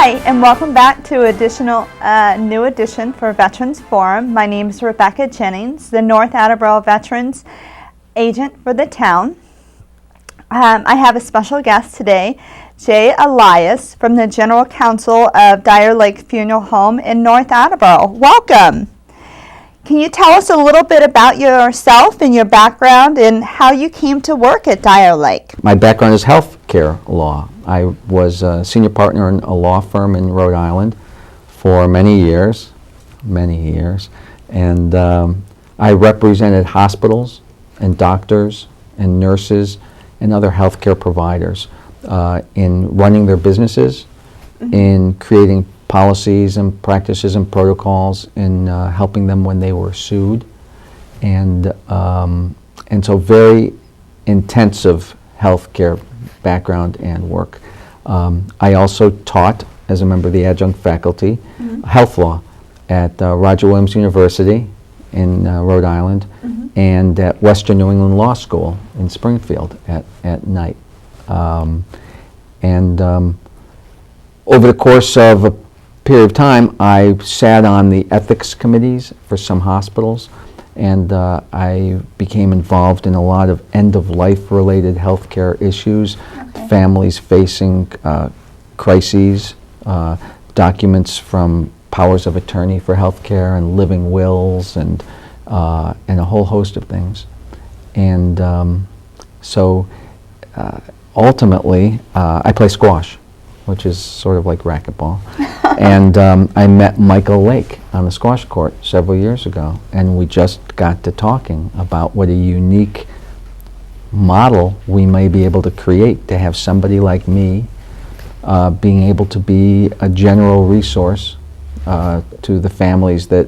Hi, and welcome back to new edition for Veterans Forum. My name is Rebecca Jennings, the North Attleborough Veterans Agent for the town. I have a special guest today, Jay Elias from the General Counsel of Dyer-Lake Funeral Home in North Attleborough. Welcome. Can you tell us a little bit about yourself and your background and how you came to work at Dyer-Lake? My background is healthcare law. I was a senior partner in a law firm in Rhode Island for many years, and I represented hospitals and doctors and nurses and other healthcare providers in running their businesses, in creating policies and practices and protocols, in helping them when they were sued, and so very intensive healthcare background and work. I also taught as a member of the adjunct faculty health law at Roger Williams University in Rhode Island and at Western New England Law School in Springfield at night. Over the course of a period of time, I sat on the ethics committees for some hospitals, and I became involved in a lot of end-of-life related healthcare issues, families facing crises, documents from powers of attorney for healthcare and living wills, and a whole host of things. And so ultimately, I play squash, which is sort of like racquetball. And I met Michael Lake on the squash court several years ago, and we just got to talking about what a unique model we may be able to create to have somebody like me being able to be a general resource to the families that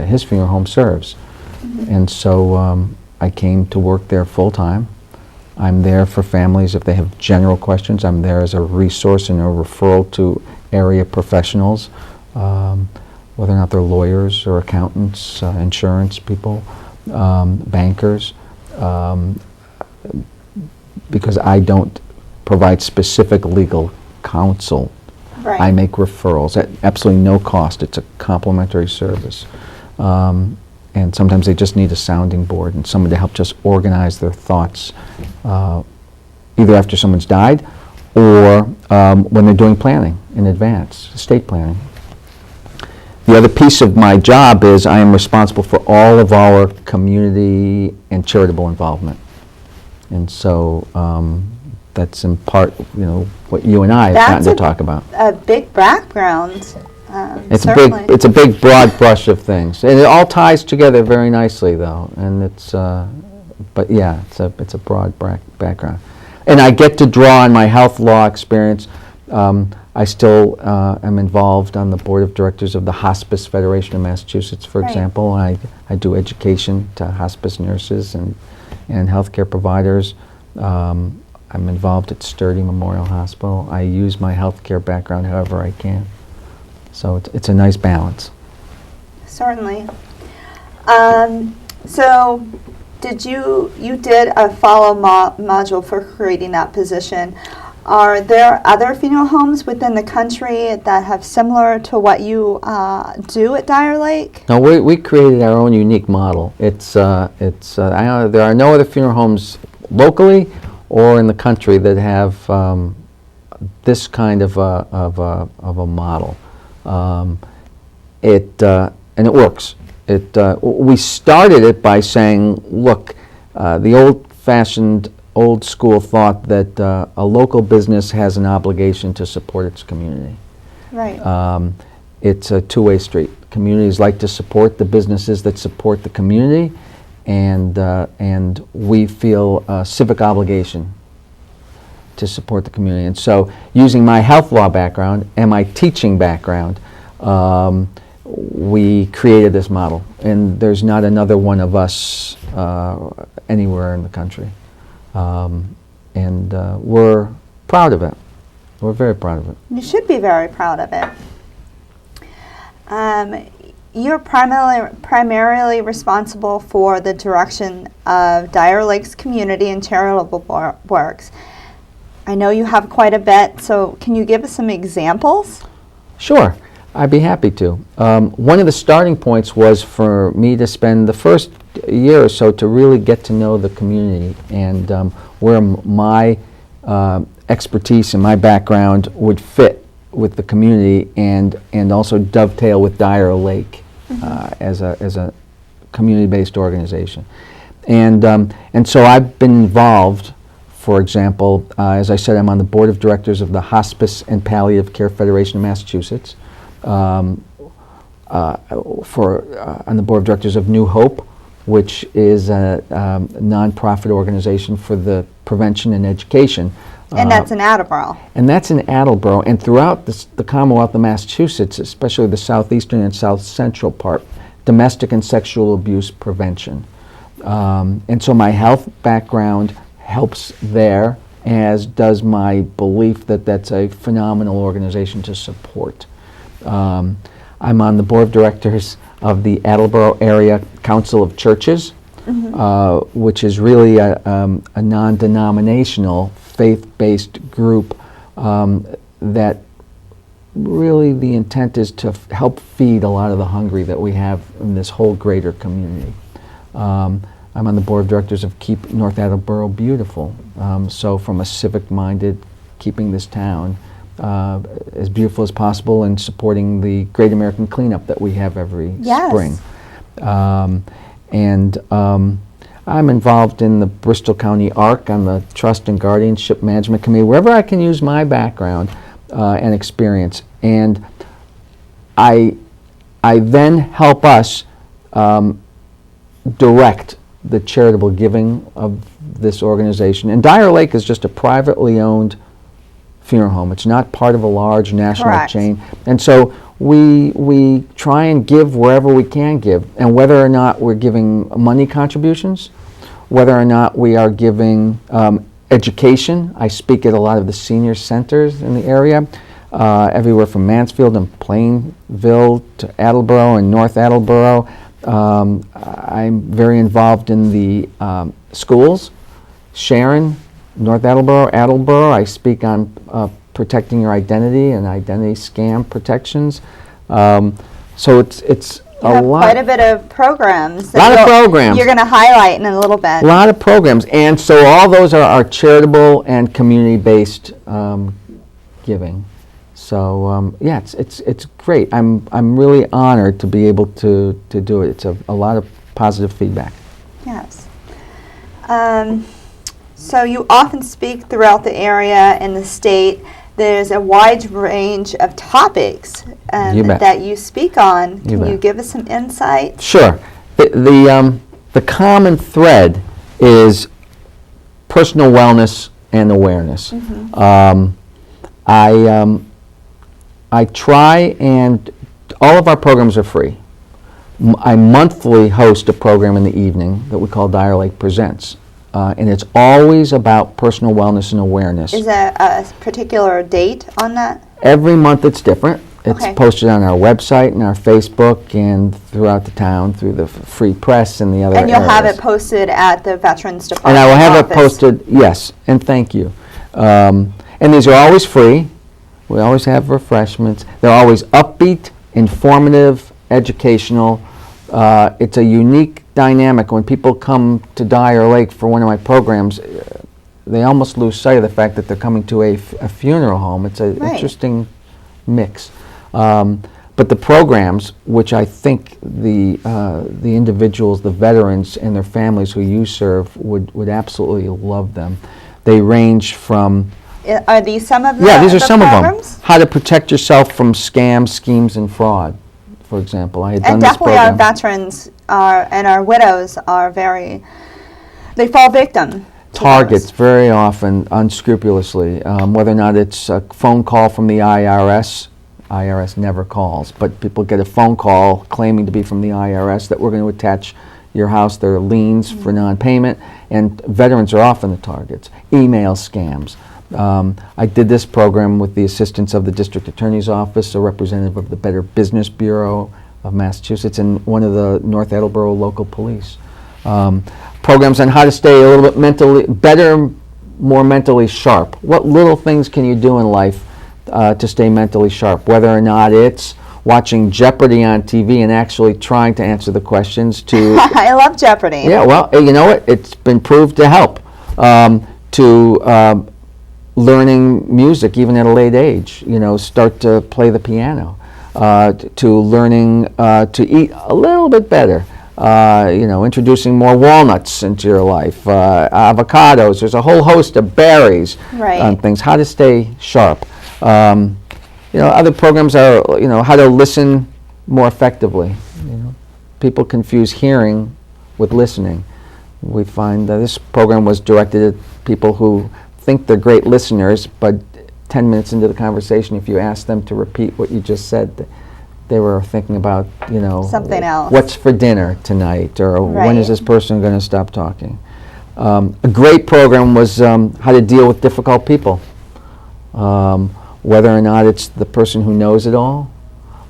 his funeral home serves. And so I came to work there full time. I'm there for families if they have general questions. I'm there as a resource and a referral to area professionals, whether or not they're lawyers or accountants, insurance people, bankers, because I don't provide specific legal counsel. Right. I make referrals at absolutely no cost. It's a complimentary service. And sometimes they just need a sounding board and someone to help just organize their thoughts, either after someone's died or when they're doing planning in advance, estate planning. The other piece of my job is I am responsible for all of our community and charitable involvement. And so that's in part, what you and I have gotten to talk about. A big background. It's a big broad brush of things, and it all ties together very nicely, though. And it's, but yeah, it's a broad background, and I get to draw on my health law experience. I still am involved on the board of directors of the Hospice Federation of Massachusetts, for example. I do education to hospice nurses and healthcare providers. I'm involved at Sturdy Memorial Hospital. I use my healthcare background however I can. So it's a nice balance. Certainly. So you did a follow module for creating that position. Are there other funeral homes within the country that have similar to what you do at Dyer-Lake? No, we created our own unique model. I know there are no other funeral homes locally or in the country that have this kind of a model. And it works. We started it by saying, look, the old-fashioned, old-school thought that a local business has an obligation to support its community. Right. It's a two-way street. Communities like to support the businesses that support the community, and we feel a civic obligation to support the community. And so, using my health law background and my teaching background, we created this model. And there's not another one of us anywhere in the country. And we're proud of it. We're very proud of it. You should be very proud of it. You're primarily responsible for the direction of Dyer-Lake's community and charitable works. I know you have quite a bit, so can you give us some examples? Sure, I'd be happy to. One of the starting points was for me to spend the first year or so to really get to know the community and where my expertise and my background would fit with the community and also dovetail with Dyer-Lake as a community-based organization. And so I've been involved. For example, as I said, I'm on the board of directors of the Hospice and Palliative Care Federation of Massachusetts, on the board of directors of New Hope, which is a nonprofit organization for the prevention and education. And that's in Attleborough. And that's in Attleborough, and throughout the Commonwealth of Massachusetts, especially the southeastern and south central part, domestic and sexual abuse prevention. And so my health background helps there, as does my belief that that's a phenomenal organization to support. I'm on the board of directors of the Attleborough Area Council of Churches, which is really a non-denominational, faith-based group that really the intent is to help feed a lot of the hungry that we have in this whole greater community. I'm on the board of directors of Keep North Attleborough Beautiful. So from a civic-minded, keeping this town as beautiful as possible and supporting the Great American Cleanup that we have every spring. I'm involved in the Bristol County ARC on the Trust and Guardianship Management Committee, wherever I can use my background and experience. And I then help us direct the charitable giving of this organization. And Dyer-Lake is just a privately owned funeral home. It's not part of a large national chain. And so we try and give wherever we can give. And whether or not we're giving money contributions, whether or not we are giving education. I speak at a lot of the senior centers in the area, everywhere from Mansfield and Plainville to Attleborough and North Attleborough. I'm very involved in the schools. Sharon, North Attleborough, I speak on protecting your identity and identity scam protections. So it's a lot. Quite a bit of programs. A lot of programs. You're going to highlight in a little bit. A lot of programs, and so all those are charitable and community-based giving. So yeah, it's great. I'm really honored to be able to do it. It's a lot of positive feedback. Yes. So you often speak throughout the area and the state. There's a wide range of topics that you speak on. Can you give us some insight? Sure. The common thread is personal wellness and awareness. I try, and all of our programs are free. I monthly host a program in the evening that we call Dyer-Lake Presents, and it's always about personal wellness and awareness. Is there a particular date on that? Every month it's different. It's posted on our website and our Facebook and throughout the town through the free press and the other And you'll areas. have it posted at the Veterans Department And I will have office. it posted, yes, and thank you. And these are always free. We always have refreshments. They're always upbeat, informative, educational. It's a unique dynamic. When people come to Dyer-Lake for one of my programs, they almost lose sight of the fact that they're coming to a funeral home. It's an interesting mix. But the programs, which I think the individuals, the veterans and their families who you serve would absolutely love them. They range from... Are these some of the Yeah, these are some programs? of them. How to protect yourself from scams, schemes, and fraud, for example. I had done And this definitely program. our veterans and our widows are they fall victim. Targets very often, unscrupulously, whether or not it's a phone call from the IRS. IRS never calls, but people get a phone call claiming to be from the IRS that we're going to attach your house, their liens for non-payment, and veterans are often the targets. Email scams. I did this program with the assistance of the District Attorney's Office, a representative of the Better Business Bureau of Massachusetts, and one of the North Attleborough local police. Programs on how to stay a little bit more mentally sharp. What little things can you do in life to stay mentally sharp, whether or not it's watching Jeopardy on TV and actually trying to answer the questions to... I love Jeopardy. Yeah, well, you know what? It's been proved to help, to learning music even at a late age, start to play the piano, to learning to eat a little bit better, introducing more walnuts into your life, avocados. There's a whole host of berries on things, how to stay sharp. Other programs are, how to listen more effectively. People confuse hearing with listening. We find that this program was directed at people who think they're great listeners, but 10 minutes into the conversation, if you ask them to repeat what you just said, they were thinking about, something else. What's for dinner tonight, or when is this person going to stop talking? A great program was how to deal with difficult people. Whether or not it's the person who knows it all,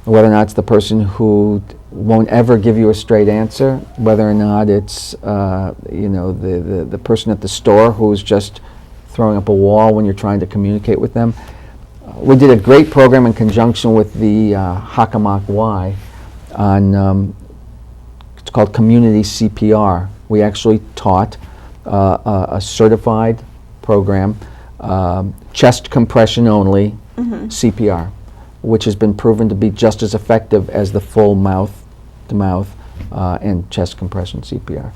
or whether or not it's the person who won't ever give you a straight answer, whether or not it's the person at the store who's just throwing up a wall when you're trying to communicate with them. We did a great program in conjunction with the Hakamak Y on, it's called Community CPR. We actually taught a certified program, chest compression only, CPR, which has been proven to be just as effective as the full mouth-to-mouth and chest compression CPR.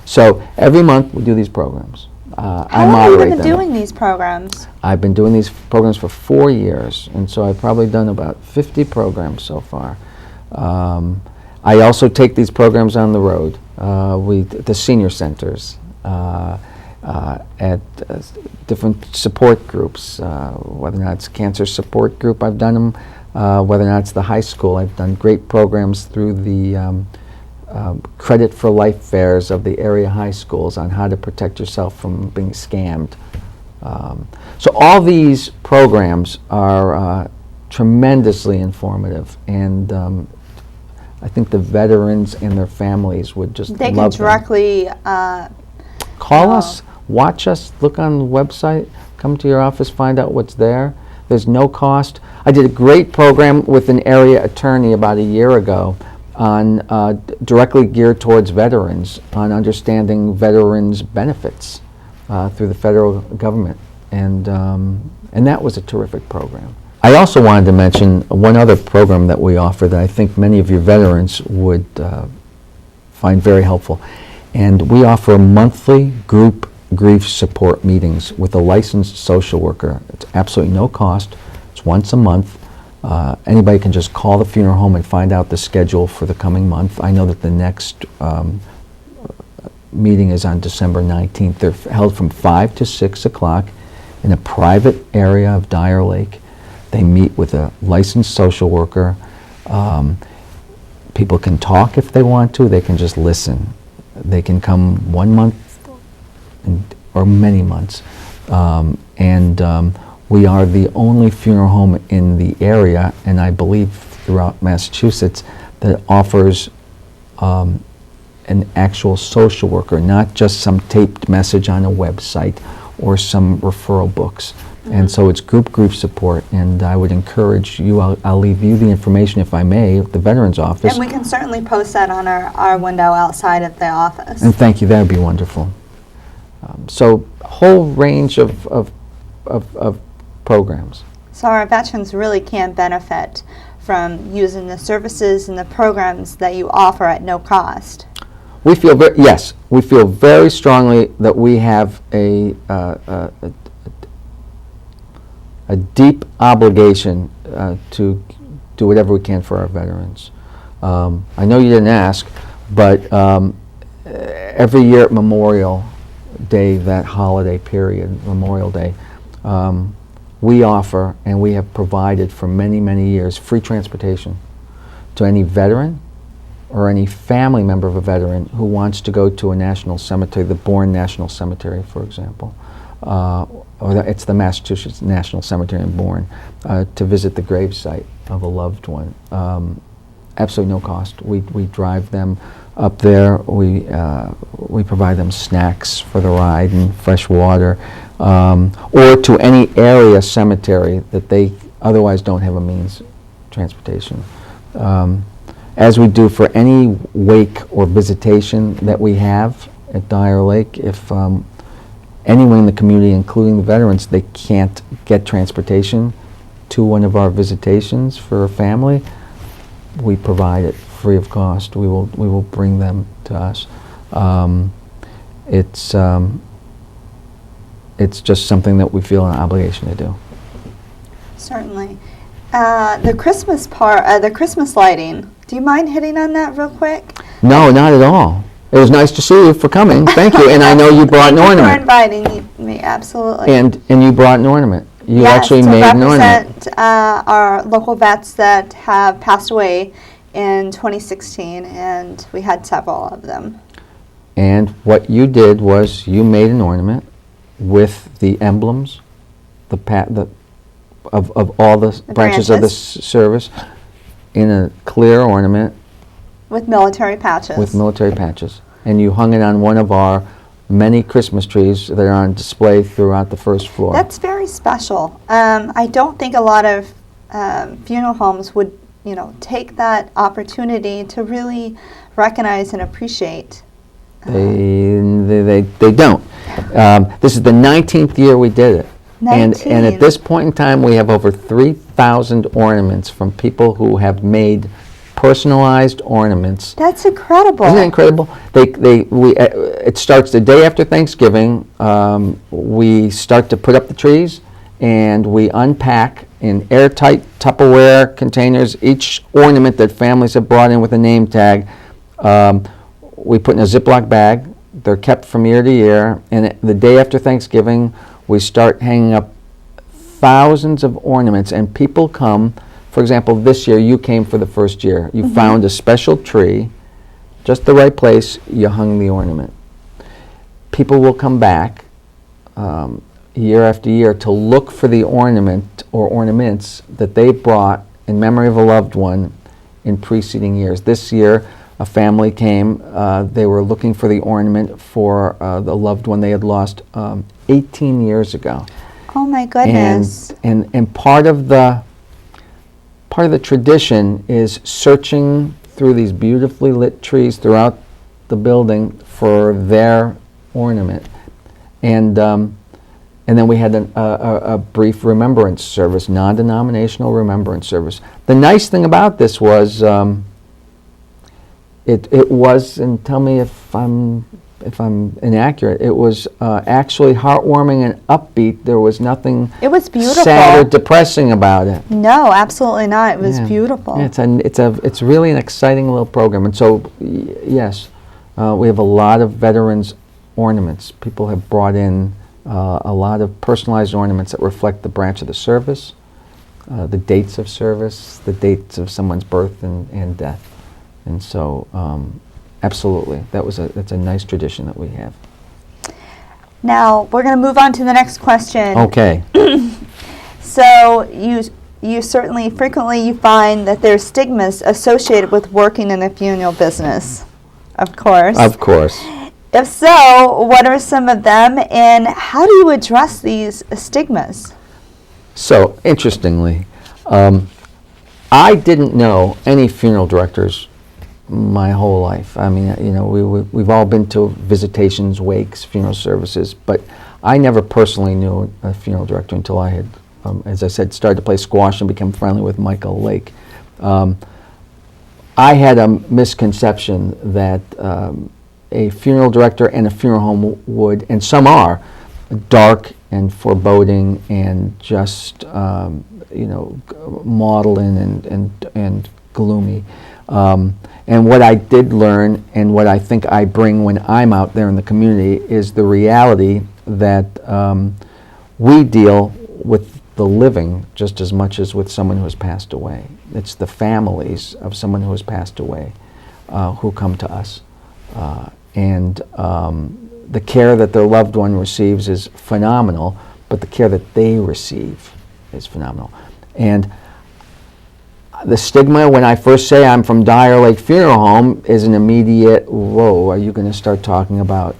So every month we do these programs. How long have you been doing these programs? I've been doing these programs for 4 years, and so I've probably done about 50 programs so far. I also take these programs on the road. The senior centers, at different support groups, whether or not it's cancer support group, I've done them, whether or not it's the high school. I've done great programs through the Credit for Life fairs of the area high schools on how to protect yourself from being scammed. So all these programs are tremendously informative, and I think the veterans and their families would just love them. They can directly call us, watch us, look on the website, come to your office, find out what's there. There's no cost. I did a great program with an area attorney about a year ago on directly geared towards veterans, on understanding veterans' benefits through the federal government, and that was a terrific program. I also wanted to mention one other program that we offer that I think many of your veterans would find very helpful, and we offer monthly group grief support meetings with a licensed social worker. It's absolutely no cost. It's once a month. Anybody can just call the funeral home and find out the schedule for the coming month. I know that the next meeting is on December 19th. They're held from 5 to 6 o'clock in a private area of Dyer-Lake. They meet with a licensed social worker. People can talk if they want to. They can just listen. They can come 1 month or many months. We are the only funeral home in the area, and I believe throughout Massachusetts, that offers an actual social worker, not just some taped message on a website or some referral books. And so it's group support, and I would encourage you, I'll leave you the information, if I may, at the Veterans Office. And we can certainly post that on our window outside of the office. And thank you, that would be wonderful. So a whole range of programs. So our veterans really can benefit from using the services and the programs that you offer at no cost. We feel yes, we feel very strongly that we have a deep obligation to do whatever we can for our veterans. I know you didn't ask, but every year at Memorial Day, that holiday period, Memorial Day, we offer, and we have provided for many, many years, free transportation to any veteran or any family member of a veteran who wants to go to a national cemetery, the Bourne National Cemetery, for example, it's the Massachusetts National Cemetery in Bourne, to visit the gravesite of a loved one. Absolutely no cost. We drive them up there. We provide them snacks for the ride and fresh water, or to any area cemetery that they otherwise don't have a means transportation. As we do for any wake or visitation that we have at Dyer-Lake, if anyone in the community, including the veterans, they can't get transportation to one of our visitations for a family, we provide it free of cost. We will bring them to us. It's just something that we feel an obligation to do. Certainly. The Christmas the Christmas lighting. Do you mind hitting on that real quick? No, not at all. It was nice to see you for coming. Thank you. And I know you brought an ornament. Thank you for inviting me. Absolutely. And you brought an ornament. You yes, actually made an ornament. To represent our local vets that have passed away in 2016, and we had several of them. And what you did was you made an ornament with the emblems, of all the branches of the service, in a clear ornament. With military patches. With military patches. And you hung it on one of our many Christmas trees that are on display throughout the first floor. That's very special. I don't think a lot of funeral homes would, take that opportunity to really recognize and appreciate. They don't. This is the 19th year we did it. 19. And at this point in time, we have over 3,000 ornaments from people who have made personalized ornaments. That's incredible. Isn't that incredible? It starts the day after Thanksgiving. We start to put up the trees, and we unpack in airtight Tupperware containers each ornament that families have brought in with a name tag. We put in a Ziploc bag. They're kept from year to year. And the day after Thanksgiving, we start hanging up thousands of ornaments, and people come. For example, this year, you came for the first year. You found a special tree, just the right place, you hung the ornament. People will come back year after year to look for the ornament or ornaments that they brought in memory of a loved one in preceding years. This year, a family came. They were looking for the ornament for the loved one they had lost 18 years ago. Oh my goodness. And part of the tradition is searching through these beautifully lit trees throughout the building for their ornament. And then we had a brief remembrance service, non-denominational remembrance service. The nice thing about this was it was, and tell me if I'm inaccurate, it was actually heartwarming and upbeat. There was nothing It was beautiful. sad or depressing about it. No, absolutely not. It was beautiful. Yeah, it's really an exciting little program. And so, yes, we have a lot of veterans ornaments. People have brought in a lot of personalized ornaments that reflect the branch of the service, the dates of service, the dates of someone's birth and death. And so, absolutely, that's a nice tradition that we have. Now, we're going to move on to the next question. Okay. So, you certainly frequently you find that there's stigmas associated with working in the funeral business, of course. Of course. If so, what are some of them, and how do you address these stigmas? So, interestingly, I didn't know any funeral directors my whole life. I mean, we've all been to visitations, wakes, funeral services, but I never personally knew a funeral director until I had, as I said, started to play squash and become friendly with Michael Lake. I had a misconception that a funeral director and a funeral home would, and some are, dark and foreboding and just maudlin and gloomy. And what I did learn, and what I think I bring when I'm out there in the community, is the reality that we deal with the living just as much as with someone who has passed away. It's the families of someone who has passed away who come to us. And the care that their loved one receives is phenomenal, but the care that they receive is phenomenal. And the stigma when I first say I'm from Dyer-Lake Funeral Home is an immediate, whoa, are you going to start talking about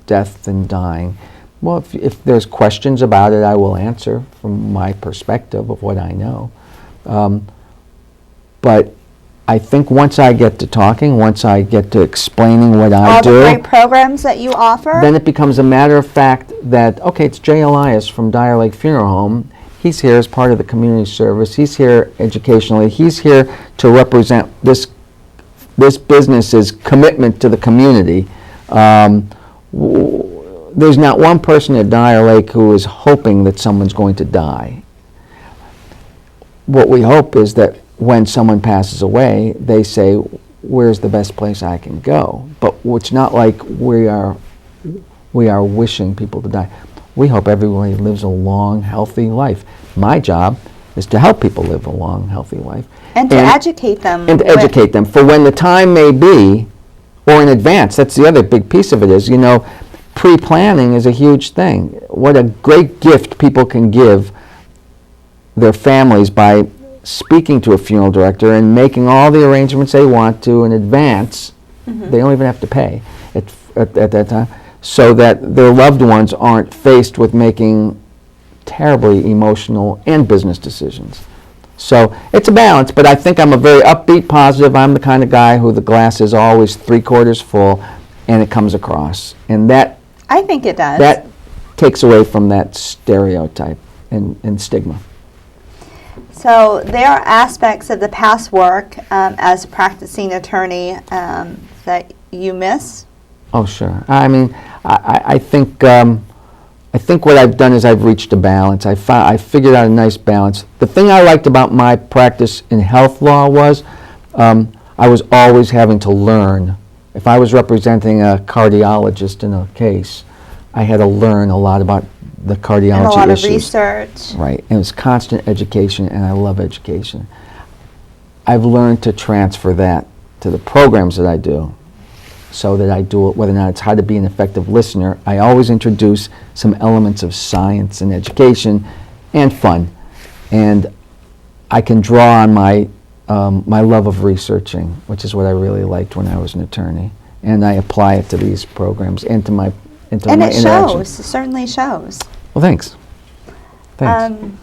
death and dying? Well, if there's questions about it, I will answer from my perspective of what I know. But I think once I get to talking, once I get to explaining what I do, all the great programs that you offer, then it becomes a matter of fact that, okay, it's Jay Elias from Dyer-Lake Funeral Home. He's here as part of the community service. He's here educationally. He's here to represent this business's commitment to the community. There's not one person at Dyer-Lake who is hoping that someone's going to die. What we hope is that when someone passes away, they say, where's the best place I can go? But it's not like we are wishing people to die. We hope everybody lives a long, healthy life. My job is to help people live a long, healthy life. and to educate them. And to educate them for when the time may be, or in advance. That's the other big piece of it is, pre-planning is a huge thing. What a great gift people can give their families by speaking to a funeral director and making all the arrangements they want to in advance. They don't even have to pay at that time, so that their loved ones aren't faced with making terribly emotional and business decisions. So it's a balance, but I think I'm a very upbeat, positive. I'm the kind of guy who the glass is always 3/4 full, and it comes across. And that, I think it does. that takes away from that stereotype and stigma. So there are aspects of the past work as a practicing attorney that you miss? Oh, sure. I mean, I think what I've done is I've reached a balance. I figured out a nice balance. The thing I liked about my practice in health law was I was always having to learn. If I was representing a cardiologist in a case, I had to learn a lot about the cardiology And a lot issues. of research. Right, and it's constant education, and I love education. I've learned to transfer that to the programs that I do, so that I do it, whether or not it's how to be an effective listener. I always introduce some elements of science and education and fun, and I can draw on my my love of researching, which is what I really liked when I was an attorney, and I apply it to these programs and to my And my it interactions. shows, it certainly shows. Well, thanks. Thanks.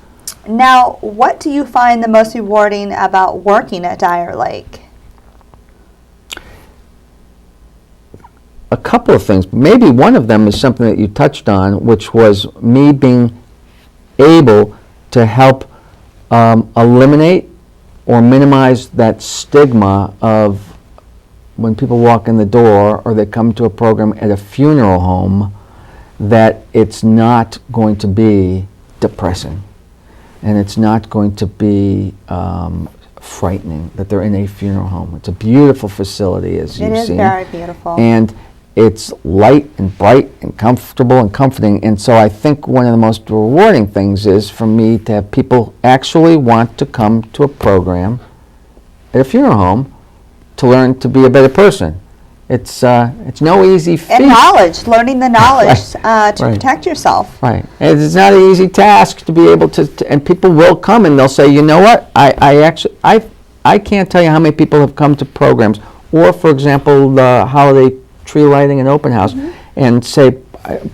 Now, what do you find the most rewarding about working at Dyer-Lake? A couple of things. Maybe one of them is something that you touched on, which was me being able to help eliminate or minimize that stigma of when people walk in the door or they come to a program at a funeral home, that it's not going to be depressing and it's not going to be frightening that they're in a funeral home. It's a beautiful facility, as you've seen. It is very beautiful. And it's light and bright and comfortable and comforting. And so I think one of the most rewarding things is for me to have people actually want to come to a program at a funeral home to learn to be a better person. It's no easy feat. And knowledge, learning the knowledge to Right. protect yourself. Right. And it's not an easy task to be able to, and people will come and they'll say, you know what, I can't tell you how many people have come to programs, or for example, the holiday tree lighting and open house, and say,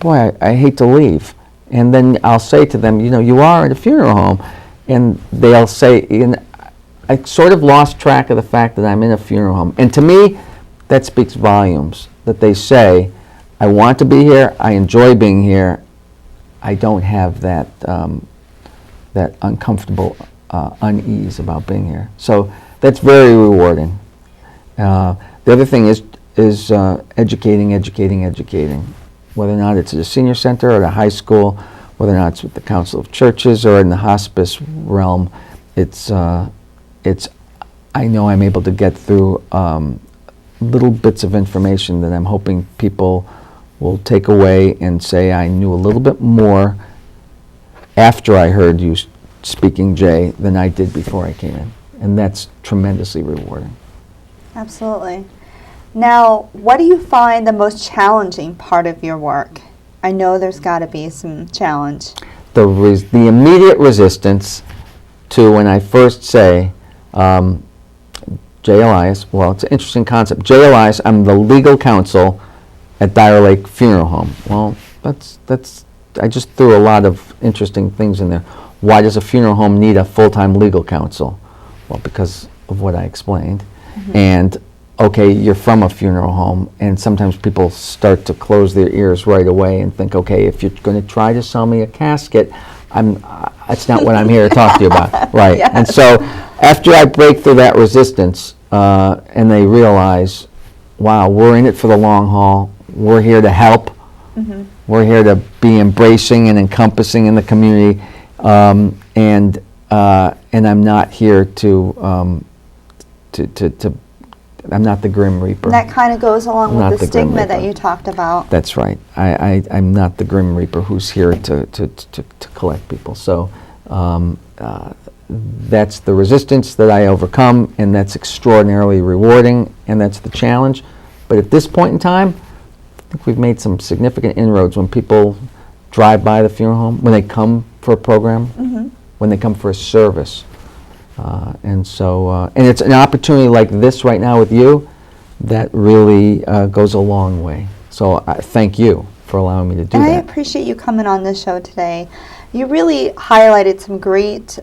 boy, I hate to leave. And then I'll say to them, you are at a funeral home. And they'll say, I sort of lost track of the fact that I'm in a funeral home. And to me, that speaks volumes, that they say, I want to be here, I enjoy being here, I don't have that that uncomfortable unease about being here. So that's very rewarding. The other thing is educating, whether or not it's at a senior center or at a high school, whether or not it's with the Council of Churches or in the hospice realm. I know I'm able to get through little bits of information that I'm hoping people will take away and say, I knew a little bit more after I heard you speaking, Jay, than I did before I came in. And that's tremendously rewarding. Absolutely. Now, what do you find the most challenging part of your work? I know there's got to be some challenge. The immediate resistance to when I first say, Jay Elias, well, it's an interesting concept. Jay Elias, I'm the legal counsel at Dyer-Lake Funeral Home. Well, that's just threw a lot of interesting things in there. Why does a funeral home need a full-time legal counsel? Well, because of what I explained. And okay, you're from a funeral home, and sometimes people start to close their ears right away and think, okay, if you're going to try to sell me a casket, that's not what I'm here to talk to you about, right? Yes. And so after I break through that resistance, and they realize, wow, we're in it for the long haul. We're here to help. We're here to be embracing and encompassing in the community, and I'm not here to I'm not the Grim Reaper. That kind of goes along Not with the the Grim stigma that Reaper. you talked about. That's right. I'm not the Grim Reaper who's here to collect people. So that's the resistance that I overcome, and that's extraordinarily rewarding, and that's the challenge. But at this point in time, I think we've made some significant inroads when people drive by the funeral home, when they come for a program, when they come for a service. And it's an opportunity like this right now with you that really goes a long way. So thank you for allowing me to do And that. I appreciate you coming on this show today. You really highlighted some great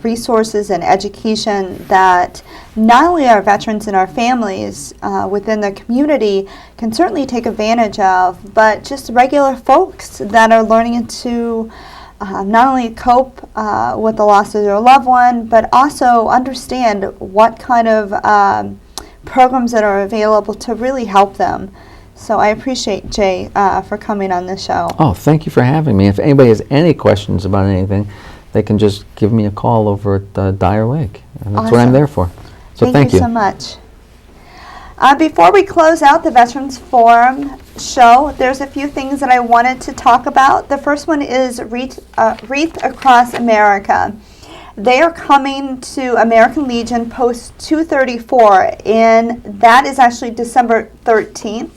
resources and education that not only our veterans and our families within the community can certainly take advantage of, but just regular folks that are learning to not only cope with the loss of their loved one, but also understand what kind of programs that are available to really help them. So I appreciate Jay for coming on this show. Oh, thank you for having me. If anybody has any questions about anything, they can just give me a call over at Dyer-Lake. And that's what I'm Awesome. there for. So thank you. So much. Before we close out the Veterans Forum show, there's a few things that I wanted to talk about. The first one is Wreath Across America. They are coming to American Legion Post 234, and that is actually December 13th.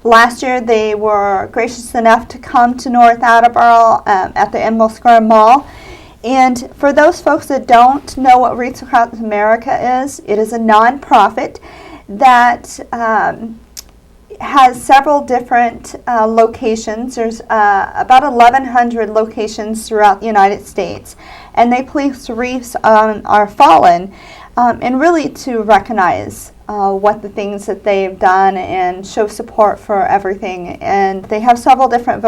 Last year, they were gracious enough to come to North Attleborough at the Emerald Square Mall. And for those folks that don't know what Wreath Across America is, it is a nonprofit that has several different locations. There's about 1,100 locations throughout the United States, and they place wreaths on our fallen, and really to recognize what the things that they've done and show support for everything. And they have several different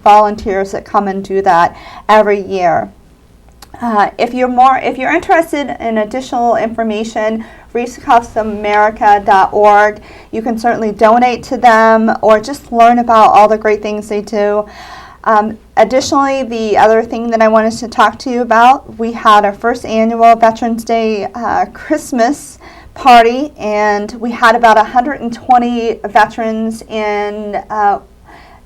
volunteers that come and do that every year. If you're interested in additional information, wreathsacrossamerica.org. You can certainly donate to them or just learn about all the great things they do. Additionally, the other thing that I wanted to talk to you about, we had our first annual Veterans Day Christmas party, and we had about 120 veterans and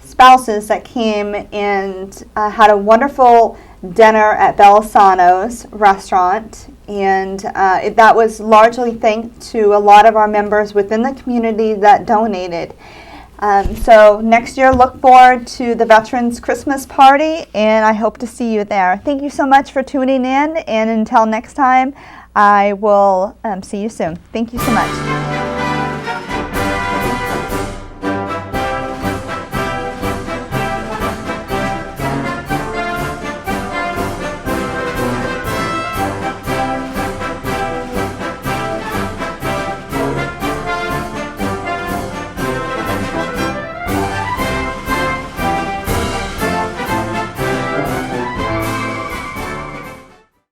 spouses that came and had a wonderful dinner at Belisano's restaurant, and that was largely thanks to a lot of our members within the community that donated. So next year, look forward to the Veterans Christmas Party, and I hope to see you there. Thank you so much for tuning in, and until next time, I will see you soon. Thank you so much.